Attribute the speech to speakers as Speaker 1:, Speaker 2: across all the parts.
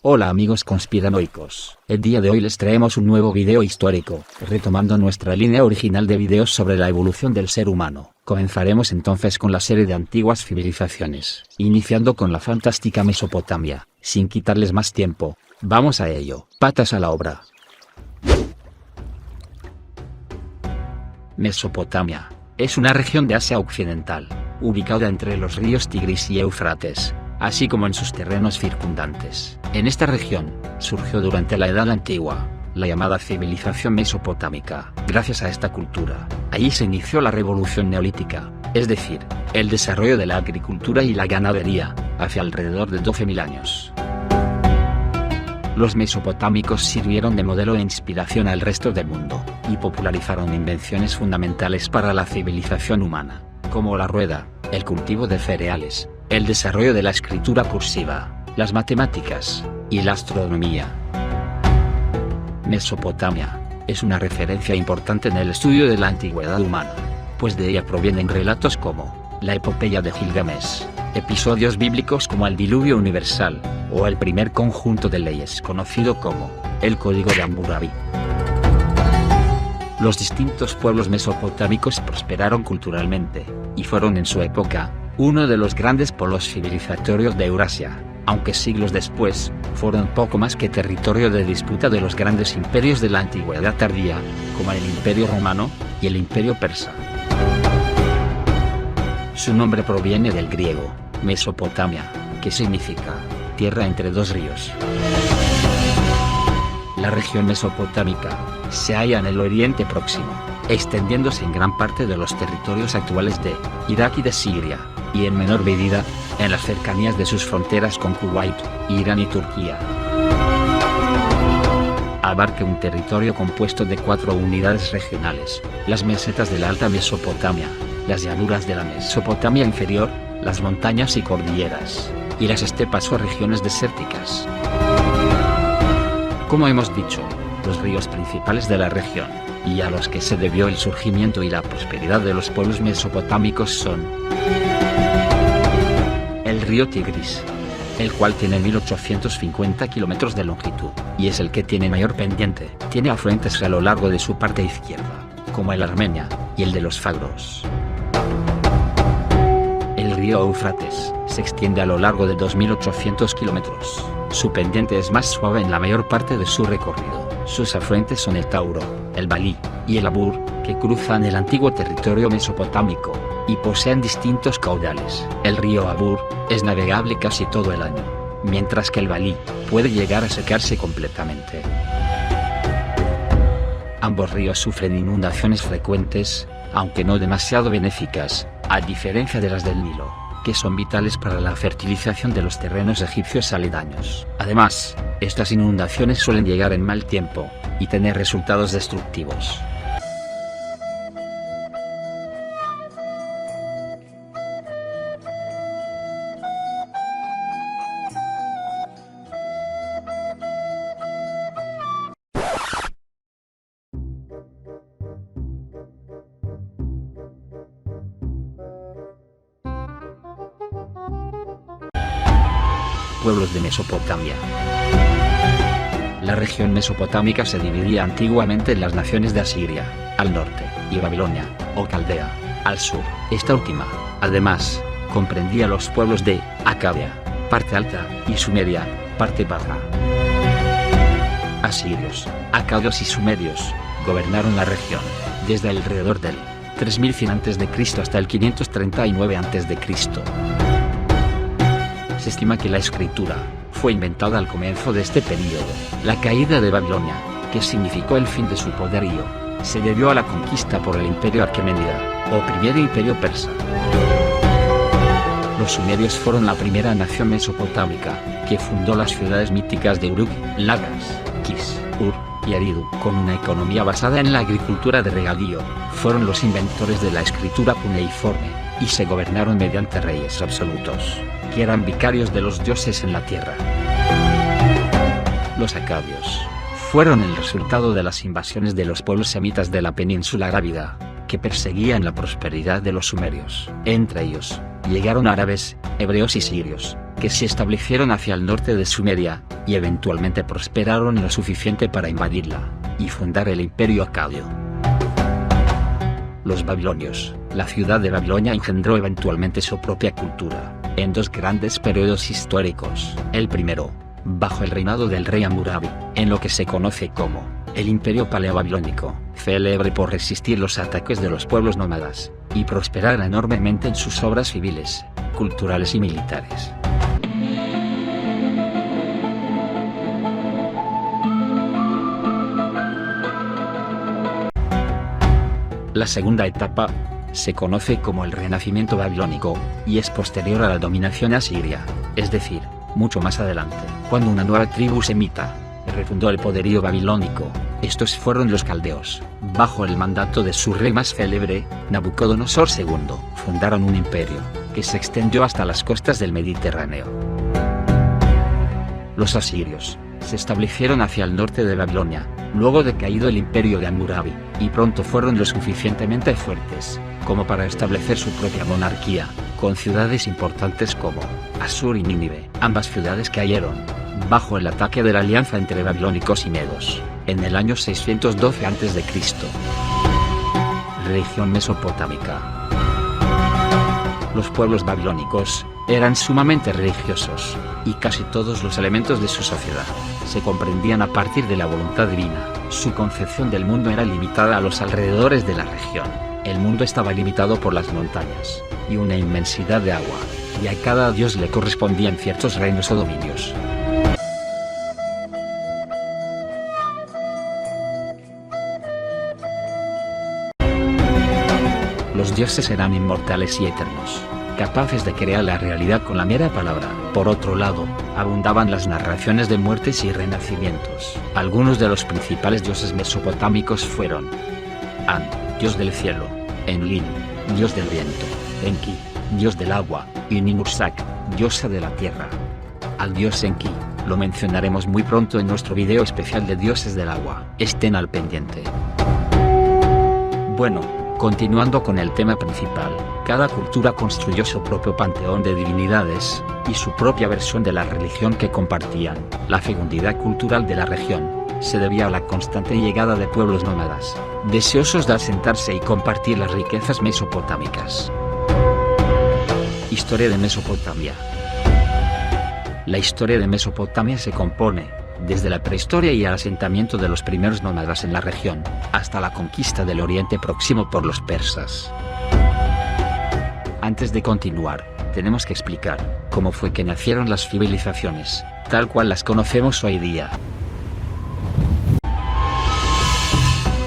Speaker 1: Hola amigos conspiranoicos, el día de hoy les traemos un nuevo video histórico, retomando nuestra línea original de videos sobre la evolución del ser humano. Comenzaremos entonces con la serie de antiguas civilizaciones, iniciando con la fantástica Mesopotamia. Sin quitarles más tiempo, vamos a ello, patas a la obra. Mesopotamia es una región de Asia Occidental, ubicada entre los ríos Tigris y Éufrates, así como en sus terrenos circundantes. En esta región, surgió durante la Edad Antigua, la llamada civilización mesopotámica. Gracias a esta cultura, allí se inició la revolución neolítica, es decir, el desarrollo de la agricultura y la ganadería, hacia alrededor de 12.000 años. Los mesopotámicos sirvieron de modelo e inspiración al resto del mundo, y popularizaron invenciones fundamentales para la civilización humana, como la rueda, el cultivo de cereales, el desarrollo de la escritura cursiva, las matemáticas, y la astronomía. Mesopotamia es una referencia importante en el estudio de la antigüedad humana, pues de ella provienen relatos como la epopeya de Gilgamesh, episodios bíblicos como el diluvio universal, o el primer conjunto de leyes conocido como el Código de Hammurabi. Los distintos pueblos mesopotámicos prosperaron culturalmente, y fueron en su época, uno de los grandes polos civilizatorios de Eurasia, aunque siglos después, fueron poco más que territorio de disputa de los grandes imperios de la antigüedad tardía, como el Imperio Romano, y el Imperio Persa. Su nombre proviene del griego, Mesopotamia, que significa tierra entre dos ríos. La región mesopotámica se halla en el Oriente Próximo, extendiéndose en gran parte de los territorios actuales de Irak y de Siria, y en menor medida, en las cercanías de sus fronteras con Kuwait, Irán y Turquía. Abarca un territorio compuesto de 4 unidades regionales: las mesetas de la Alta Mesopotamia, las llanuras de la Mesopotamia inferior, las montañas y cordilleras, y las estepas o regiones desérticas. Como hemos dicho, los ríos principales de la región, y a los que se debió el surgimiento y la prosperidad de los pueblos mesopotámicos son el río Tigris, el cual tiene 1850 kilómetros de longitud, y es el que tiene mayor pendiente. Tiene afluentes a lo largo de su parte izquierda, como el Armenia, y el de los Fagros. El río Éufrates se extiende a lo largo de 2.800 kilómetros. Su pendiente es más suave en la mayor parte de su recorrido. Sus afluentes son el Tauro, el Balí, y el Abur, que cruzan el antiguo territorio mesopotámico, y poseen distintos caudales. El río Abur es navegable casi todo el año, mientras que el Balí puede llegar a secarse completamente. Ambos ríos sufren inundaciones frecuentes, aunque no demasiado benéficas, a diferencia de las del Nilo, que son vitales para la fertilización de los terrenos egipcios aledaños. Además, estas inundaciones suelen llegar en mal tiempo, y tener resultados destructivos. Pueblos de Mesopotamia. La región mesopotámica se dividía antiguamente en las naciones de Asiria, al norte, y Babilonia, o Caldea, al sur. Esta última, además, comprendía los pueblos de Acadia, parte alta, y Sumeria, parte baja. Asirios, acadios y sumerios gobernaron la región, desde alrededor del 3100 a.C. hasta el 539 a.C. Se estima que la escritura fue inventada al comienzo de este período. La caída de Babilonia, que significó el fin de su poderío, se debió a la conquista por el Imperio Aqueménida, o primer imperio persa. Los sumerios fueron la primera nación mesopotámica, que fundó las ciudades míticas de Uruk, Lagas, Kis, Ur y Eridu. Con una economía basada en la agricultura de regadío, fueron los inventores de la escritura cuneiforme, y se gobernaron mediante reyes absolutos, que eran vicarios de los dioses en la tierra. Los acadios fueron el resultado de las invasiones de los pueblos semitas de la península arábiga, que perseguían la prosperidad de los sumerios. Entre ellos, llegaron árabes, hebreos y sirios, que se establecieron hacia el norte de Sumeria, y eventualmente prosperaron lo suficiente para invadirla, y fundar el imperio acadio. Los babilonios. La ciudad de Babilonia engendró eventualmente su propia cultura, en dos grandes periodos históricos. El primero, bajo el reinado del rey Hammurabi, en lo que se conoce como el Imperio Paleobabilónico, célebre por resistir los ataques de los pueblos nómadas, y prosperar enormemente en sus obras civiles, culturales y militares. La segunda etapa se conoce como el Renacimiento babilónico, y es posterior a la dominación asiria, es decir, mucho más adelante, cuando una nueva tribu semita refundó el poderío babilónico. Estos fueron los caldeos, bajo el mandato de su rey más célebre, Nabucodonosor II, fundaron un imperio que se extendió hasta las costas del Mediterráneo. Los asirios se establecieron hacia el norte de Babilonia, luego de caído el imperio de Hammurabi, y pronto fueron lo suficientemente fuertes como para establecer su propia monarquía, con ciudades importantes como Asur y Nínive. Ambas ciudades cayeron bajo el ataque de la alianza entre babilónicos y medos, en el año 612 a.C. Religión mesopotámica. Los pueblos babilónicos eran sumamente religiosos, y casi todos los elementos de su sociedad se comprendían a partir de la voluntad divina. Su concepción del mundo era limitada a los alrededores de la región. El mundo estaba limitado por las montañas y una inmensidad de agua, y a cada dios le correspondían ciertos reinos o dominios. Los dioses eran inmortales y eternos, capaces de crear la realidad con la mera palabra. Por otro lado, abundaban las narraciones de muertes y renacimientos. Algunos de los principales dioses mesopotámicos fueron An, dios del cielo; Enlil, dios del viento; Enki, dios del agua; y Ninursak, diosa de la tierra. Al dios Enki lo mencionaremos muy pronto en nuestro video especial de dioses del agua. Estén al pendiente. Bueno, continuando con el tema principal, cada cultura construyó su propio panteón de divinidades, y su propia versión de la religión que compartían. La fecundidad cultural de la región se debía a la constante llegada de pueblos nómadas, deseosos de asentarse y compartir las riquezas mesopotámicas. Historia de Mesopotamia. La historia de Mesopotamia se compone desde la prehistoria y el asentamiento de los primeros nómadas en la región, hasta la conquista del Oriente Próximo por los persas. Antes de continuar, tenemos que explicar cómo fue que nacieron las civilizaciones, tal cual las conocemos hoy día.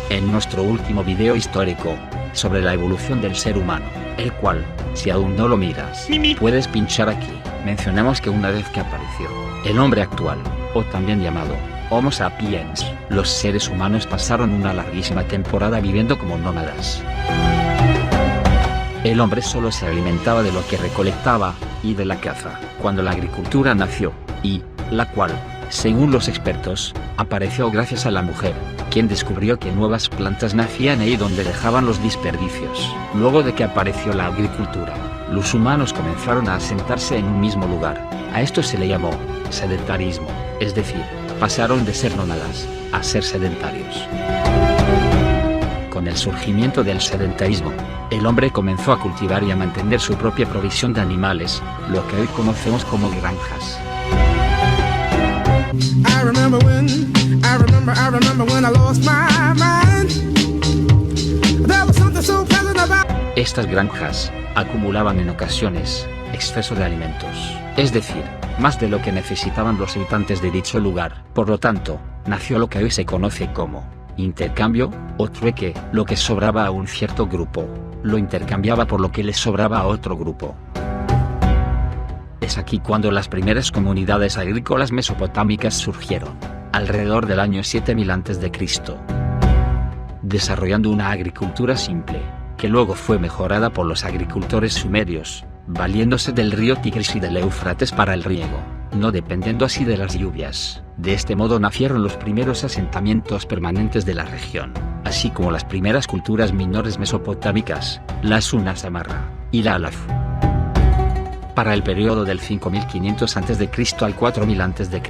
Speaker 1: En nuestro último video histórico, sobre la evolución del ser humano, el cual, si aún no lo miras, puedes pinchar aquí, mencionamos que una vez que apareció el hombre actual, o también llamado Homo sapiens, los seres humanos pasaron una larguísima temporada viviendo como nómadas. El hombre solo se alimentaba de lo que recolectaba, y de la caza, cuando la agricultura nació, y la cual, según los expertos, apareció gracias a la mujer, quien descubrió que nuevas plantas nacían ahí donde dejaban los desperdicios. Luego de que apareció la agricultura, los humanos comenzaron a asentarse en un mismo lugar. A esto se le llamó sedentarismo, es decir, pasaron de ser nómadas a ser sedentarios. Con el surgimiento del sedentarismo, el hombre comenzó a cultivar y a mantener su propia provisión de animales, lo que hoy conocemos como granjas. Estas granjas acumulaban en ocasiones exceso de alimentos, es decir, más de lo que necesitaban los habitantes de dicho lugar. Por lo tanto, nació lo que hoy se conoce como intercambio, o trueque. Lo que sobraba a un cierto grupo, lo intercambiaba por lo que le sobraba a otro grupo. Es aquí cuando las primeras comunidades agrícolas mesopotámicas surgieron, alrededor del año 7000 a.C., desarrollando una agricultura simple, que luego fue mejorada por los agricultores sumerios, valiéndose del río Tigris y del Éufrates para el riego, no dependiendo así de las lluvias. De este modo nacieron los primeros asentamientos permanentes de la región, así como las primeras culturas menores mesopotámicas, la Suna Samarra y la Alaf. para el periodo del 5500 a.C. al 4000 a.C.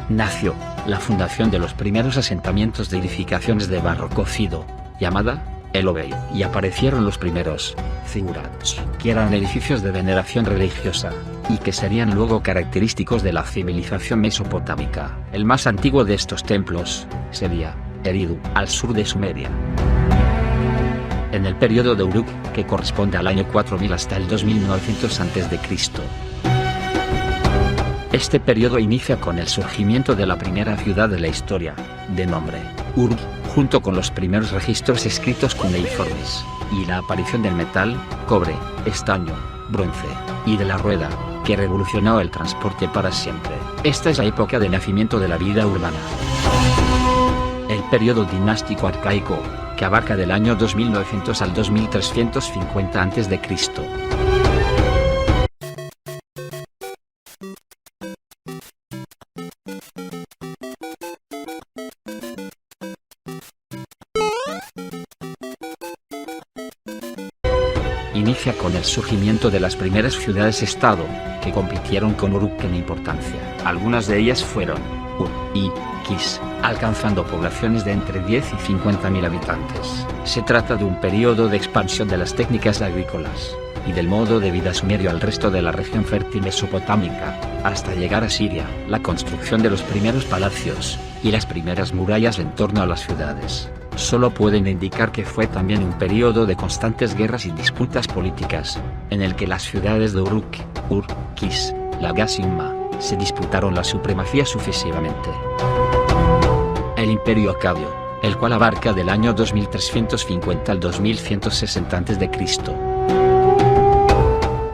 Speaker 1: Nació la fundación de los primeros asentamientos de edificaciones de barro cocido, llamada El Obey, y aparecieron los primeros zigurats, que eran edificios de veneración religiosa, y que serían luego característicos de la civilización mesopotámica. El más antiguo de estos templos sería Eridu, al sur de Sumeria. En el periodo de Uruk, que corresponde al año 4000 hasta el 2900 a.C. Este periodo inicia con el surgimiento de la primera ciudad de la historia, de nombre Uruk, junto con los primeros registros escritos cuneiformes, y la aparición del metal, cobre, estaño, bronce, y de la rueda, que revolucionó el transporte para siempre. Esta es la época de nacimiento de la vida urbana. El periodo dinástico arcaico, que abarca del año 2900 al 2350 a.C. Inicia con el surgimiento de las primeras ciudades-estado, que compitieron con Uruk en importancia. Algunas de ellas fueron Ur y Kis, alcanzando poblaciones de entre 10 y 50.000 habitantes. Se trata de un periodo de expansión de las técnicas agrícolas y del modo de vida sumerio al resto de la región fértil mesopotámica, hasta llegar a Siria. La construcción de los primeros palacios y las primeras murallas en torno a las ciudades solo pueden indicar que fue también un periodo de constantes guerras y disputas políticas, en el que las ciudades de Uruk, Ur, Kis, Lagash y Umma se disputaron la supremacía sucesivamente. El Imperio Acadio, el cual abarca del año 2350 al 2160 a.C.,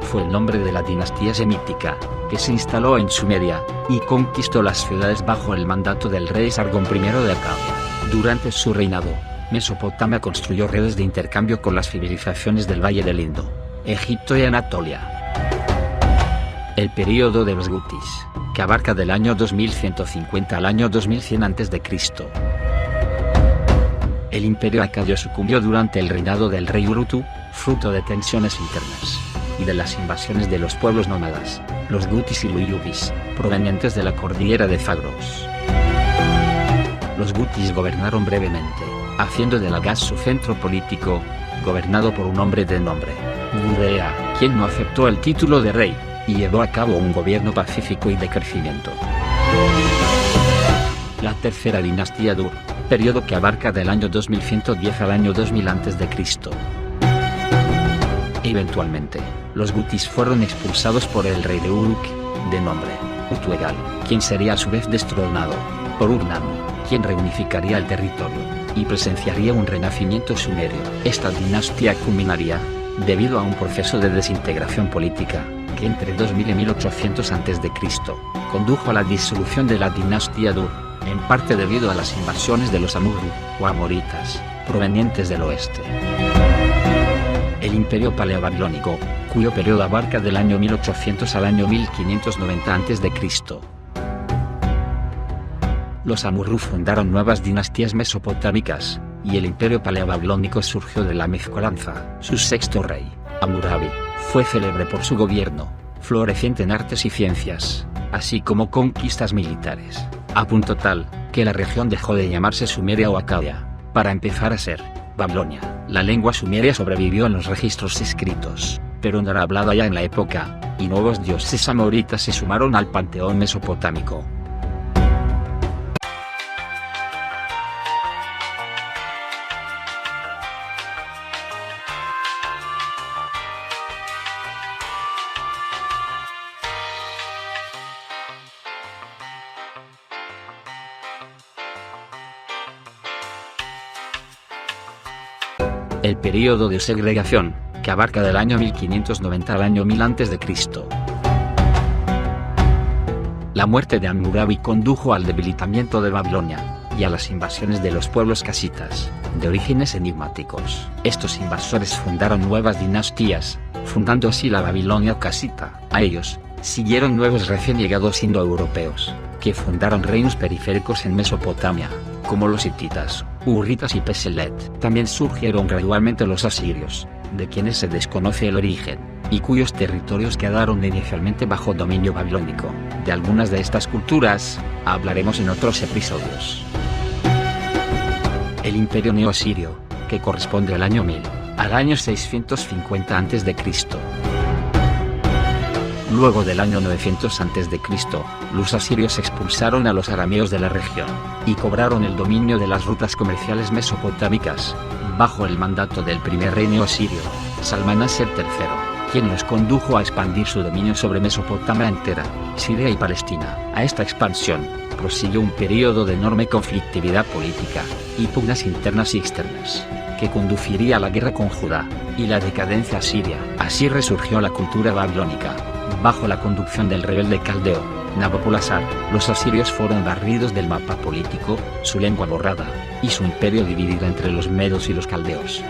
Speaker 1: fue el nombre de la dinastía semítica, que se instaló en Sumeria, y conquistó las ciudades bajo el mandato del rey Sargón I de Acadia. Durante su reinado, Mesopotamia construyó redes de intercambio con las civilizaciones del Valle del Indo, Egipto y Anatolia. El período de los Gutis, que abarca del año 2150 al año 2100 a.C. El imperio acadio sucumbió durante el reinado del rey Urutu, fruto de tensiones internas y de las invasiones de los pueblos nómadas, los Gutis y Luyubis, provenientes de la cordillera de Zagros. Los Gutis gobernaron brevemente, haciendo de Lagash su centro político, gobernado por un hombre de nombre Gudea, quien no aceptó el título de rey, y llevó a cabo un gobierno pacífico y de crecimiento. La tercera dinastía Dur, periodo que abarca del año 2110 al año 2000 a.C. Eventualmente, los Gutis fueron expulsados por el rey de Uruk, de nombre Utuegal, quien sería a su vez destronado por Urnam, quien reunificaría el territorio y presenciaría un renacimiento sumerio. Esta dinastía culminaría, debido a un proceso de desintegración política, que entre 2000 y 1800 a.C. condujo a la disolución de la dinastía Dur, en parte debido a las invasiones de los Amurru, o amoritas, provenientes del oeste. El imperio paleobabilónico, cuyo periodo abarca del año 1800 al año 1590 a.C. Los Amurru fundaron nuevas dinastías mesopotámicas, y el imperio paleobabilónico surgió de la mezcolanza. Su sexto rey, Hammurabi, fue célebre por su gobierno, floreciente en artes y ciencias, así como conquistas militares, a punto tal, que la región dejó de llamarse Sumeria o Acadia, para empezar a ser Babilonia. La lengua sumeria sobrevivió en los registros escritos, pero no era hablada ya en la época, y nuevos dioses amoritas se sumaron al panteón mesopotámico. El período de segregación, que abarca del año 1590 al año 1000 a.C. La muerte de Hammurabi condujo al debilitamiento de Babilonia, y a las invasiones de los pueblos casitas, de orígenes enigmáticos. Estos invasores fundaron nuevas dinastías, fundando así la Babilonia casita. A ellos, siguieron nuevos recién llegados indoeuropeos, que fundaron reinos periféricos en Mesopotamia, como los hititas, hurritas y peselet. También surgieron gradualmente los asirios, de quienes se desconoce el origen, y cuyos territorios quedaron inicialmente bajo dominio babilónico. De algunas de estas culturas hablaremos en otros episodios. El Imperio Neo-Asirio, que corresponde al año 1000, al año 650 a.C. Luego del año 900 a.C., los asirios expulsaron a los arameos de la región, y cobraron el dominio de las rutas comerciales mesopotámicas, bajo el mandato del primer rey neo-asirio, Salmanaser III, quien los condujo a expandir su dominio sobre Mesopotamia entera, Siria y Palestina. A esta expansión, prosiguió un período de enorme conflictividad política, y pugnas internas y externas, que conduciría a la guerra con Judá, y la decadencia asiria. Así resurgió la cultura babilónica, bajo la conducción del rebelde caldeo, Nabopolassar. Los asirios fueron barridos del mapa político, su lengua borrada, y su imperio dividido entre los medos y los caldeos.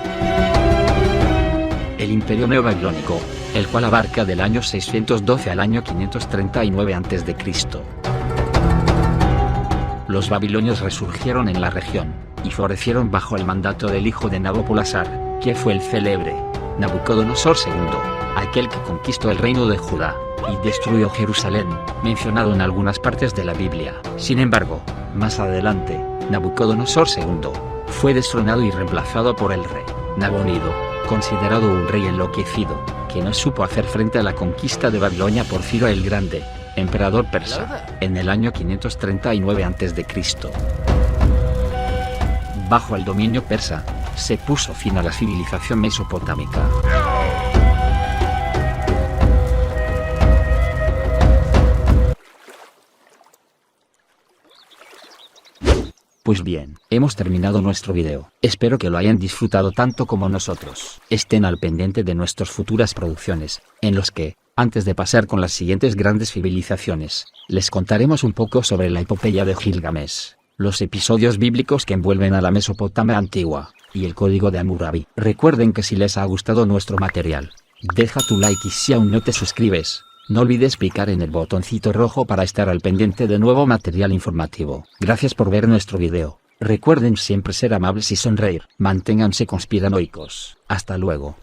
Speaker 1: El Imperio Neobabilónico, el cual abarca del año 612 al año 539 a.C. Los babilonios resurgieron en la región, y florecieron bajo el mandato del hijo de Nabopolassar, que fue el célebre Nabucodonosor II, aquel que conquistó el reino de Judá, y destruyó Jerusalén, mencionado en algunas partes de la Biblia. Sin embargo, más adelante, Nabucodonosor II fue destronado y reemplazado por el rey Nabonido, considerado un rey enloquecido, que no supo hacer frente a la conquista de Babilonia por Ciro el Grande, emperador persa, en el año 539 a.C. Bajo el dominio persa, se puso fin a la civilización mesopotámica. Pues bien, hemos terminado nuestro video. Espero que lo hayan disfrutado tanto como nosotros. Estén al pendiente de nuestras futuras producciones, en los que, antes de pasar con las siguientes grandes civilizaciones, les contaremos un poco sobre la epopeya de Gilgamesh, los episodios bíblicos que envuelven a la Mesopotamia antigua, y el código de Hammurabi. Recuerden que si les ha gustado nuestro material, deja tu like y si aún no te suscribes, no olvides picar en el botoncito rojo para estar al pendiente de nuevo material informativo. Gracias por ver nuestro video. Recuerden siempre ser amables y sonreír. Manténganse conspiranoicos. Hasta luego.